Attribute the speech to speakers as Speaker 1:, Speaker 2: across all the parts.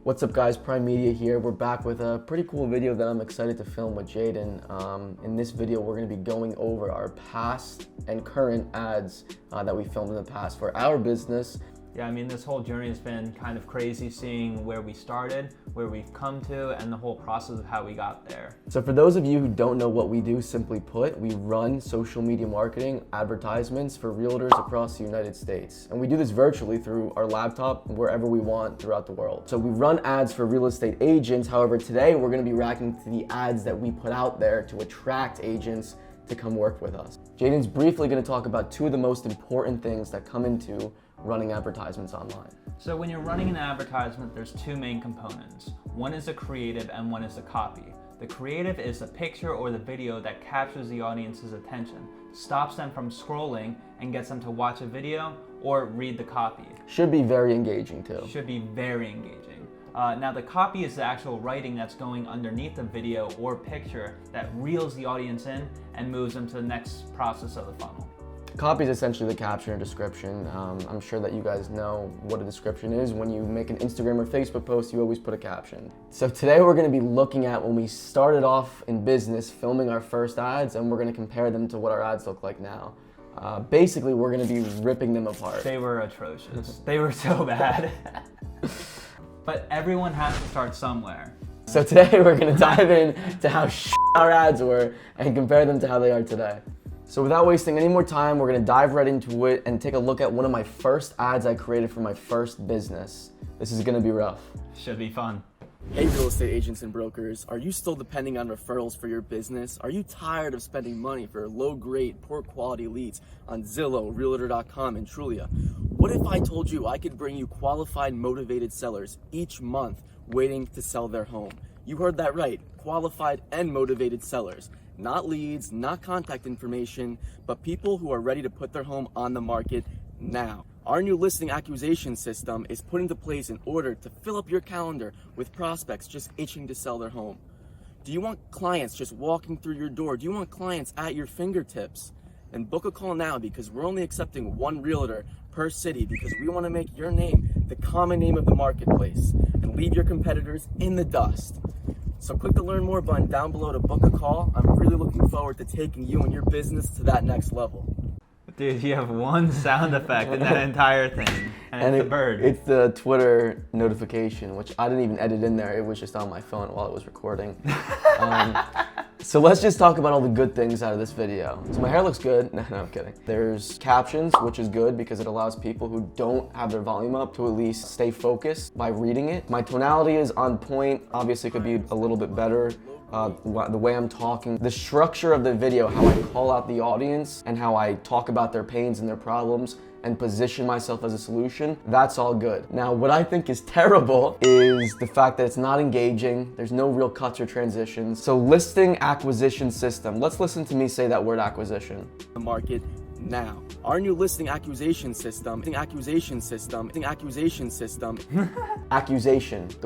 Speaker 1: What's up guys, Prime Media here. We're back with a pretty cool video that I'm excited to film with Jaden. In this video, we're gonna be going over our past and current ads that we filmed in the past for our business.
Speaker 2: Yeah, I mean, this whole journey has been kind of crazy, seeing where we started, where we've come to, and the whole process of how we got there.
Speaker 1: So for those of you who don't know what we do, simply put, we run social media marketing advertisements for realtors across the United States. And we do this virtually through our laptop, wherever we want throughout the world. So we run ads for real estate agents. However, today we're gonna be reacting to the ads that we put out there to attract agents to come work with us. Jaden's briefly gonna talk about two of the most important things that come into running advertisements online.
Speaker 2: So when you're running an advertisement, there's two main components. One is the creative and one is the copy. The creative is the picture or the video that captures the audience's attention, stops them from scrolling and gets them to watch a video or read the copy.
Speaker 1: Should be very engaging too.
Speaker 2: Should be very engaging. Now the copy is the actual writing that's going underneath the video or picture that reels the audience in and moves them to the next process of the funnel.
Speaker 1: Copy is essentially the caption or description. I'm sure that you guys know what a description is. When you make an Instagram or Facebook post, you always put a caption. So today we're gonna be looking at when we started off in business, filming our first ads, and we're gonna compare them to what our ads look like now. Basically, we're gonna be ripping them apart.
Speaker 2: They were atrocious. They were so bad. But everyone has to start somewhere.
Speaker 1: So today we're gonna dive in to how our ads were and compare them to how they are today. So without wasting any more time, we're gonna dive right into it and take a look at one of my first ads I created for my first business. This is gonna be rough.
Speaker 2: Should be fun.
Speaker 1: Hey real estate agents and brokers, are you still depending on referrals for your business? Are you tired of spending money for low grade, poor quality leads on Zillow, Realtor.com, and Trulia? What if I told you I could bring you qualified, motivated sellers each month waiting to sell their home? You heard that right, qualified and motivated sellers. Not leads, not contact information, but people who are ready to put their home on the market now. Our new listing acquisition system is put into place in order to fill up your calendar with prospects just itching to sell their home. Do you want clients just walking through your door? Do you want clients at your fingertips? Then book a call now, because we're only accepting one realtor per city, because we want to make your name the common name of the marketplace and leave your competitors in the dust. So click the learn more button down below to book a call. I'm really looking forward to taking you and your business to that next level.
Speaker 2: Dude, you have one sound effect in that entire thing, and it's a bird.
Speaker 1: It's the Twitter notification, which I didn't even edit in there. It was just on my phone while it was recording. So let's just talk about all the good things out of this video. So my hair looks good. No, I'm kidding. There's captions, which is good because it allows people who don't have their volume up to at least stay focused by reading it. My tonality is on point. Obviously, it could be a little bit better. The way I'm talking, the structure of the video, how I call out the audience and how I talk about their pains and their problems and position myself as a solution, that's all good. Now, what I think is terrible is the fact that it's not engaging. There's no real cuts or transitions. So listing acquisition system. Let's listen to me say that word acquisition. The market now. Our new listing acquisition system, accusation. The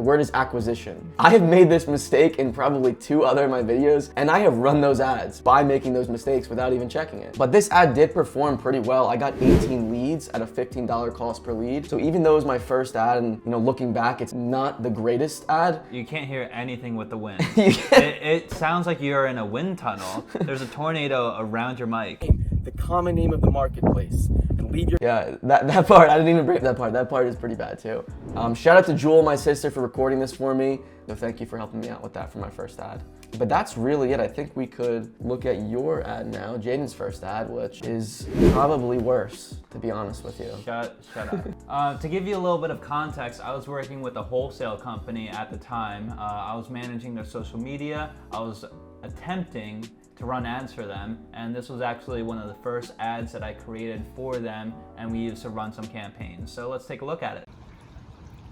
Speaker 1: word is acquisition. I have made this mistake in probably 2 other of my videos, and I have run those ads by making those mistakes without even checking it. But this ad did perform pretty well. I got 18 leads at a $15 cost per lead. So even though it was my first ad, and looking back, it's not the greatest ad.
Speaker 2: You can't hear anything with the wind. It sounds like you're in a wind tunnel. There's a tornado around your mic.
Speaker 1: The common name of the marketplace and leave your... Yeah, that part, I didn't even break that part. That part is pretty bad too. Shout out to Jewel, my sister, for recording this for me. So thank you for helping me out with that for my first ad. But that's really it. I think we could look at your ad now, Jaden's first ad, which is probably worse, to be honest with you.
Speaker 2: Shut up. To give you a little bit of context, I was working with a wholesale company at the time. I was managing their social media. I was attempting to run ads for them, and this was actually one of the first ads that I created for them, and we used to run some campaigns. So let's take a look at it.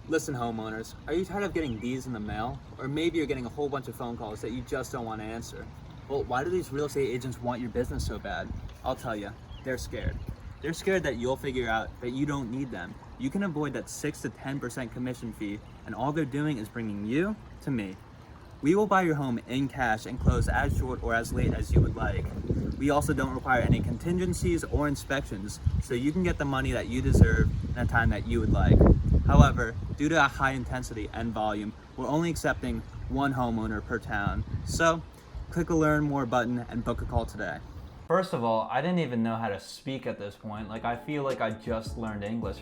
Speaker 3: Listen, homeowners, are you tired of getting these in the mail? Or maybe you're getting a whole bunch of phone calls that you just don't want to answer. Well, why do these real estate agents want your business so bad? I'll tell you, they're scared. They're scared that you'll figure out that you don't need them. You can avoid that 6 to 10% commission fee, and all they're doing is bringing you to me. We will buy your home in cash and close as short or as late as you would like. We also don't require any contingencies or inspections, so you can get the money that you deserve in a time that you would like. However, due to a high intensity and volume, we're only accepting one homeowner per town. So, click the Learn More button and book a call today.
Speaker 2: First of all, I didn't even know how to speak at this point. Like, I feel like I just learned English.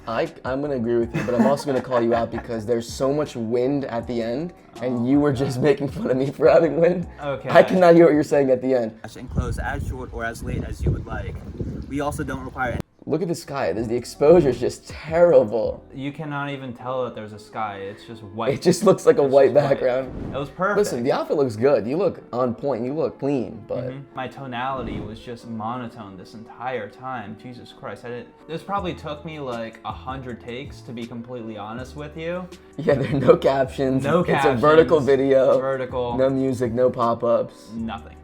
Speaker 1: I'm gonna agree with you, but I'm also gonna call you out because there's so much wind at the end, and you were just making fun of me for having wind.
Speaker 2: Okay.
Speaker 1: I cannot hear what you're saying at the end.
Speaker 3: And close as short or as late as you would like. We also don't require
Speaker 1: Look at the sky. The exposure is just terrible.
Speaker 2: You cannot even tell that there's a sky. It's just white.
Speaker 1: It just looks like a white background.
Speaker 2: It was perfect.
Speaker 1: Listen, the outfit looks good. You look on point. You look clean, but
Speaker 2: My tonality was just monotone this entire time. Jesus Christ. This probably took me like 100 takes, to be completely honest with you.
Speaker 1: yeah, there are no captions.
Speaker 2: No captions.
Speaker 1: It's a vertical video.
Speaker 2: Vertical.
Speaker 1: No music, no pop-ups.
Speaker 2: Nothing.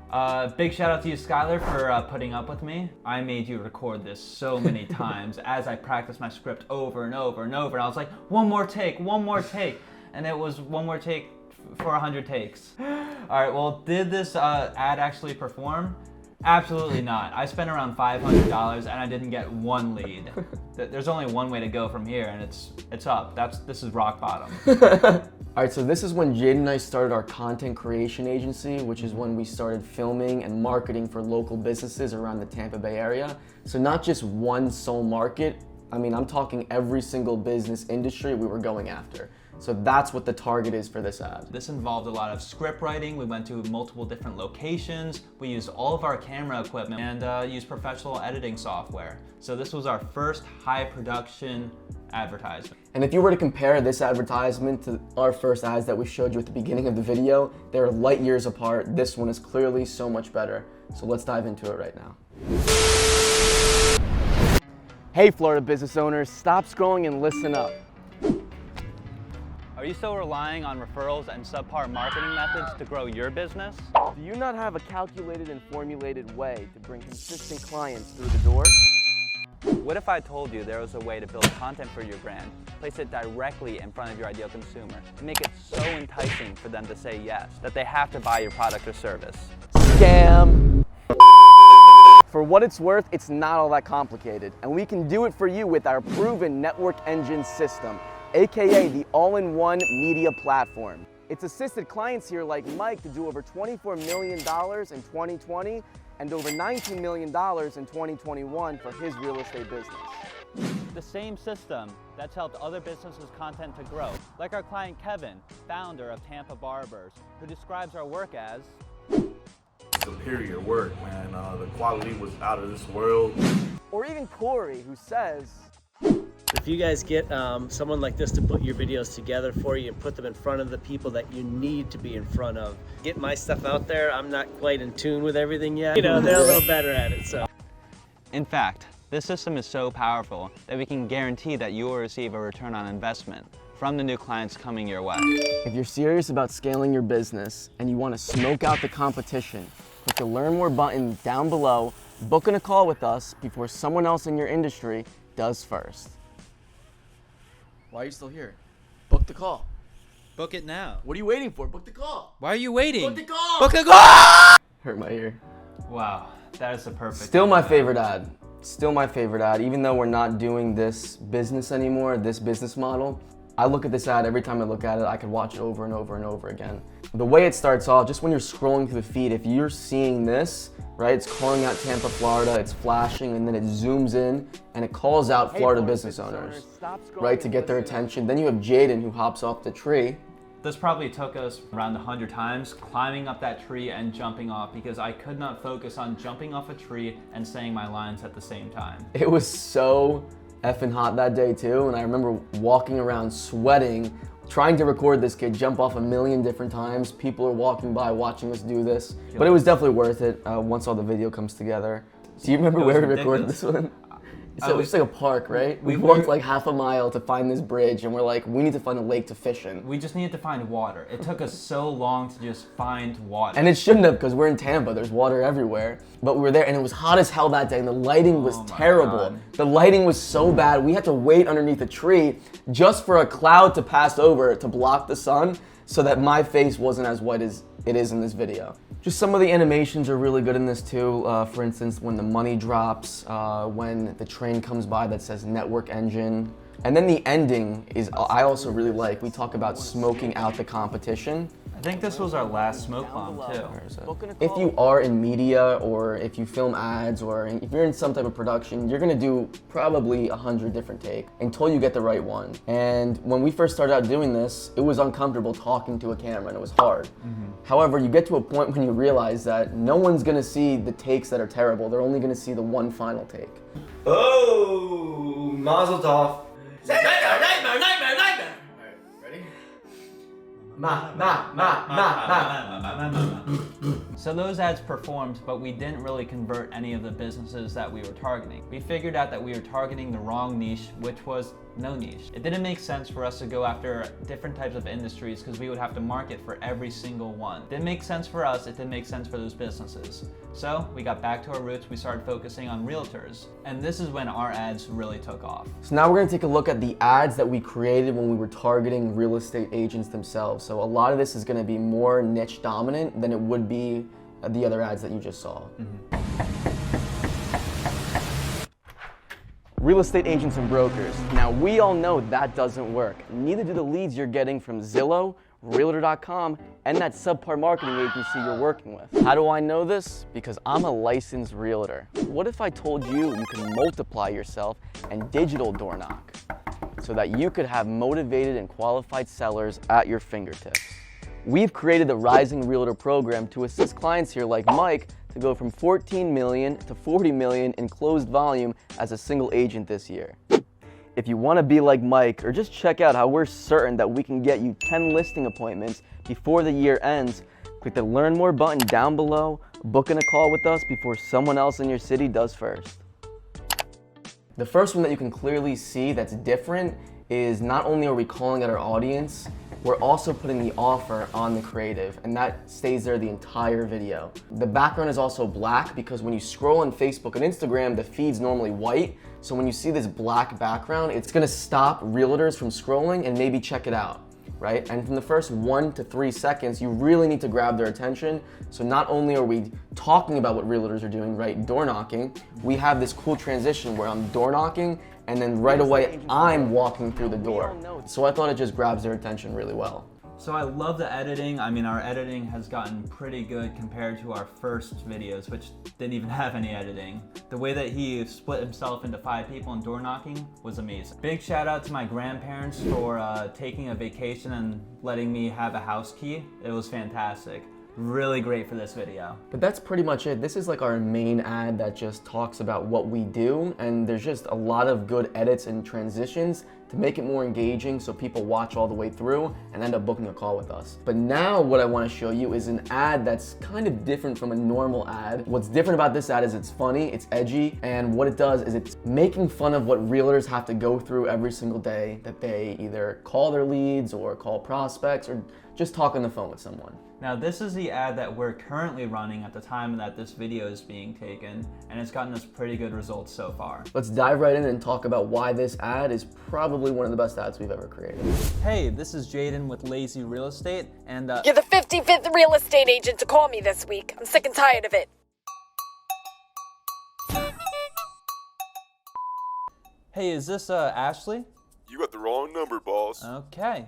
Speaker 2: Big shout out to you, Skylar, for putting up with me. I made you record this so many times as I practiced my script over and over and over. And I was like, one more take. And it was one more take for 100 takes. All right, well, did this ad actually perform? Absolutely not. I spent around $500 and I didn't get one lead. There's only one way to go from here, and it's up. This is rock bottom.
Speaker 1: All right, so this is when Jade and I started our content creation agency, which is when we started filming and marketing for local businesses around the Tampa Bay area. So not just one sole market. I mean, I'm talking every single business industry we were going after. So that's what the target is for this ad.
Speaker 2: This involved a lot of script writing. We went to multiple different locations. We used all of our camera equipment and used professional editing software. So this was our first high production advertisement.
Speaker 1: And if you were to compare this advertisement to our first ads that we showed you at the beginning of the video, they're light years apart. This one is clearly so much better. So let's dive into it right now. Hey, Florida business owners, stop scrolling and listen up.
Speaker 2: Are you still relying on referrals and subpar marketing methods to grow your business?
Speaker 1: Do you not have a calculated and formulated way to bring consistent clients through the door?
Speaker 2: What if I told you there was a way to build content for your brand, place it directly in front of your ideal consumer, and make it so enticing for them to say yes, that they have to buy your product or service?
Speaker 1: Scam! For what it's worth, it's not all that complicated, and we can do it for you with our proven network engine system, aka the all-in-one media platform. It's assisted clients here like Mike to do over $24 million in 2020 and over $19 million in 2021 for his real estate business.
Speaker 2: The same system that's helped other businesses' content to grow, like our client Kevin, founder of Tampa Barbers, who describes our work as
Speaker 4: superior work, man. The quality was out of this world.
Speaker 1: Or even Corey, who says,
Speaker 5: if you guys get someone like this to put your videos together for you and put them in front of the people that you need to be in front of, get my stuff out there. I'm not quite in tune with everything yet. You know, they're a little better at it, so.
Speaker 2: In fact, this system is so powerful that we can guarantee that you will receive a return on investment from the new clients coming your way.
Speaker 1: if you're serious about scaling your business and you want to smoke out the competition, click the Learn More button down below, booking a call with us before someone else in your industry does first. Why are you still here? Book the call.
Speaker 6: Book it now.
Speaker 1: What are you waiting for? Book the call.
Speaker 6: Why are you waiting?
Speaker 1: Book the call.
Speaker 6: Book the call!
Speaker 1: Hurt my ear.
Speaker 2: Wow, that is the perfect.
Speaker 1: Still my favorite ad. Still my favorite ad. Even though we're not doing this business anymore, this business model, I look at this ad every time I look at it, I could watch it over and over and over again. The way it starts off, just when you're scrolling through the feed, if you're seeing this, right, it's calling out Tampa, Florida, it's flashing, and then it zooms in and it calls out Florida business owners, right, to get their attention. Then you have Jaden who hops off the tree.
Speaker 2: This probably took us around 100 times climbing up that tree and jumping off because I could not focus on jumping off a tree and saying my lines at the same time.
Speaker 1: It was so effing hot that day too, and I remember walking around sweating, trying to record this kid jump off a million different times. People are walking by watching us do this, but it was definitely worth it once all the video comes together. Do you remember where we recorded this one? So it was just like a park, right? We walked like half a mile to find this bridge, and we're like, we need to find a lake to fish in.
Speaker 2: We just needed to find water. It took us so long to just find water.
Speaker 1: And it shouldn't have, because we're in Tampa, there's water everywhere. But we were there, and it was hot as hell that day, and the lighting was terrible.
Speaker 2: God.
Speaker 1: The lighting was so bad, we had to wait underneath a tree just for a cloud to pass over to block the sun. so that my face wasn't as white as it is in this video. Just some of the animations are really good in this too. For instance, when the money drops, when the train comes by that says network engine. And then the ending is, I also really like, we talk about smoking out the competition.
Speaker 2: I think this was our last smoke bomb too.
Speaker 1: If you are in media, or if you film ads, or if you're in some type of production, you're gonna do probably 100 different takes until you get the right one. And when we first started out doing this, it was uncomfortable talking to a camera and it was hard. However, you get to a point when you realize that no one's gonna see the takes that are terrible. They're only gonna see the one final take.
Speaker 7: Oh, Mazel tov. Nightmare. Ready?
Speaker 2: So those ads performed, but we didn't really convert any of the businesses that we were targeting. We figured out that we were targeting the wrong niche, which was no niche. It didn't make sense for us to go after different types of industries because we would have to market for every single one. It didn't make sense for us, it didn't make sense for those businesses. So we got back to our roots, we started focusing on realtors. And this is when our ads really took off.
Speaker 1: So now we're gonna take a look at the ads that we created when we were targeting real estate agents themselves. So a lot of this is gonna be more niche dominant than it would be the other ads that you just saw. Real estate agents and brokers. Now we all know that doesn't work. Neither do the leads you're getting from Zillow, Realtor.com, and that subpar marketing agency you're working with. How do I know this? Because I'm a licensed realtor. What if I told you you can multiply yourself and digital door knock so that you could have motivated and qualified sellers at your fingertips? We've created the Rising Realtor program to assist clients here like Mike to go from 14 million to 40 million in closed volume as a single agent this year. If you want to be like Mike, or just check out how we're certain that we can get you 10 listing appointments before the year ends, click the Learn More button down below, booking a call with us before someone else in your city does first. The first one that you can clearly see that's different is not only are we calling out our audience, we're also putting the offer on the creative, and that stays there the entire video. The background is also black because when you scroll on Facebook and Instagram, the feed's normally white. So when you see this black background, it's gonna stop realtors from scrolling and maybe check it out, right? And from the first 1 to 3 seconds, you really need to grab their attention. So not only are we talking about what realtors are doing, right, door knocking, we have this cool transition where I'm door knocking and then right away I'm walking through the door. So I thought it just grabs their attention really well.
Speaker 2: So I love the editing. I mean, our editing has gotten pretty good compared to our first videos, which didn't even have any editing. The way that he split himself into 5 people and door knocking was amazing. Big shout out to my grandparents for taking a vacation and letting me have a house key. It was fantastic. Really great for this video.
Speaker 1: But that's pretty much it. This is like our main ad that just talks about what we do, and there's just a lot of good edits and transitions to make it more engaging so people watch all the way through and end up booking a call with us. But now what I want to show you is an ad that's kind of different from a normal ad. What's different about this ad is it's funny, it's edgy, and what it does is it's making fun of what realtors have to go through every single day, that they either call their leads or call prospects or just talk on the phone with someone.
Speaker 2: Now this is the ad that we're currently running at the time that this video is being taken, and it's gotten us pretty good results so far.
Speaker 1: Let's dive right in and talk about why this ad is probably one of the best ads we've ever created.
Speaker 2: Hey, this is Jaden with Lazy Real Estate, and
Speaker 8: You're the 55th real estate agent to call me this week. I'm sick and tired of it.
Speaker 2: Hey, is this Ashley?
Speaker 9: You got the wrong number, boss.
Speaker 2: Okay.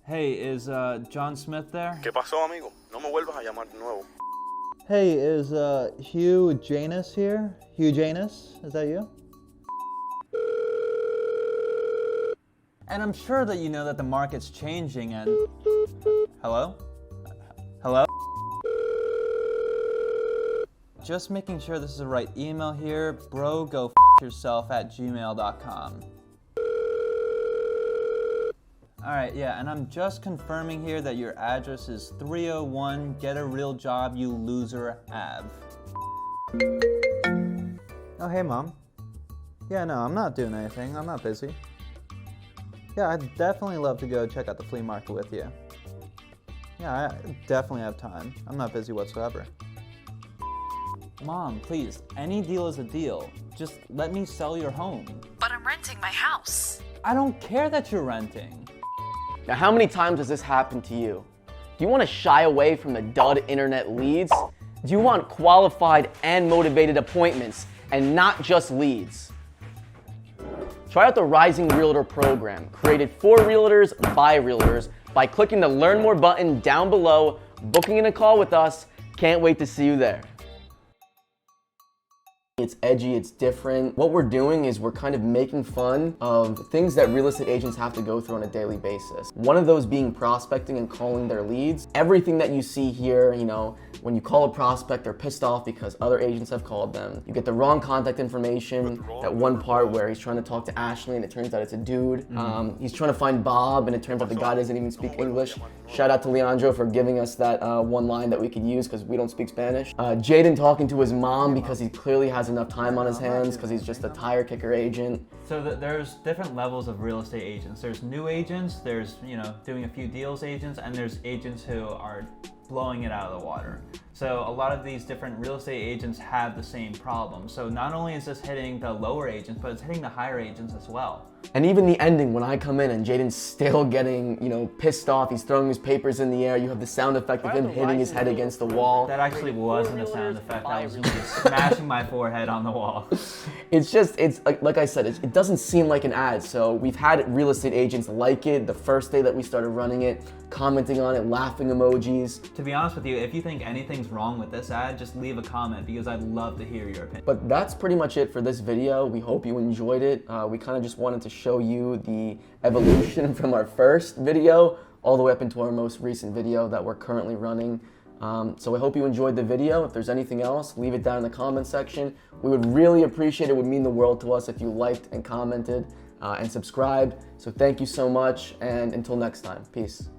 Speaker 2: Hey, is John Smith there?
Speaker 9: ¿Qué pasó, amigo? No me vuelvas a llamar de nuevo.
Speaker 10: Hey, is Hugh Janus here? Hugh Janus, is that you?
Speaker 2: And I'm sure that you know that the market's changing and... Hello? Hello? Just making sure this is the right email here. Bro, go f yourself@gmail.com. Alright, yeah, and I'm just confirming here that your address is 301 Get a Real Job, You Loser Ave.
Speaker 10: Oh, hey, Mom. Yeah, no, I'm not doing anything. I'm not busy. Yeah, I'd definitely love to go check out the flea market with you. Yeah, I definitely have time. I'm not busy whatsoever.
Speaker 2: Mom, please, any deal is a deal. Just let me sell your home.
Speaker 8: But I'm renting my house.
Speaker 2: I don't care that you're renting.
Speaker 1: Now, how many times has this happened to you? Do you want to shy away from the dud internet leads? Do you want qualified and motivated appointments and not just leads? Try out the Rising Realtor program, created for realtors by realtors, by clicking the Learn More button down below, booking in a call with us. Can't wait to see you there. It's edgy, it's different. What we're doing is we're kind of making fun of things that real estate agents have to go through on a daily basis. One of those being prospecting and calling their leads. Everything that you see here, you know, when you call a prospect, they're pissed off because other agents have called them. You get the wrong contact information. That one part where he's trying to talk to Ashley and it turns out it's a dude. He's trying to find Bob and it turns out the guy doesn't even speak English. Shout out to Leandro for giving us that one line that we could use because we don't speak Spanish. Jaden talking to his mom because he clearly has enough time on his hands because he's just a tire kicker agent.
Speaker 2: So there's different levels of real estate agents. There's new agents, there's, you know, doing a few deals agents, and there's agents who are blowing it out of the water. So a lot of these different real estate agents have the same problem. So not only is this hitting the lower agents, but it's hitting the higher agents as well.
Speaker 1: And even the ending, when I come in and Jaden's still getting, you know, pissed off, he's throwing his papers in the air, you have the sound effect of him hitting his head against the wall.
Speaker 2: That actually wasn't a sound effect, I was just smashing my forehead on the wall.
Speaker 1: It's just, it's like I said, it doesn't seem like an ad. So we've had real estate agents like it the first day that we started running it, commenting on it, laughing emojis.
Speaker 2: To be honest with you, if you think anything's wrong with this ad, just leave a comment because I'd love to hear your opinion.
Speaker 1: But that's pretty much it for this video. We hope you enjoyed it. We kind of just wanted to show you the evolution from our first video all the way up into our most recent video that we're currently running. So I hope you enjoyed the video. If there's anything else, leave it down in the comment section. We would really appreciate it. It would mean the world to us if you liked and commented and subscribed. So thank you so much, and until next time, peace.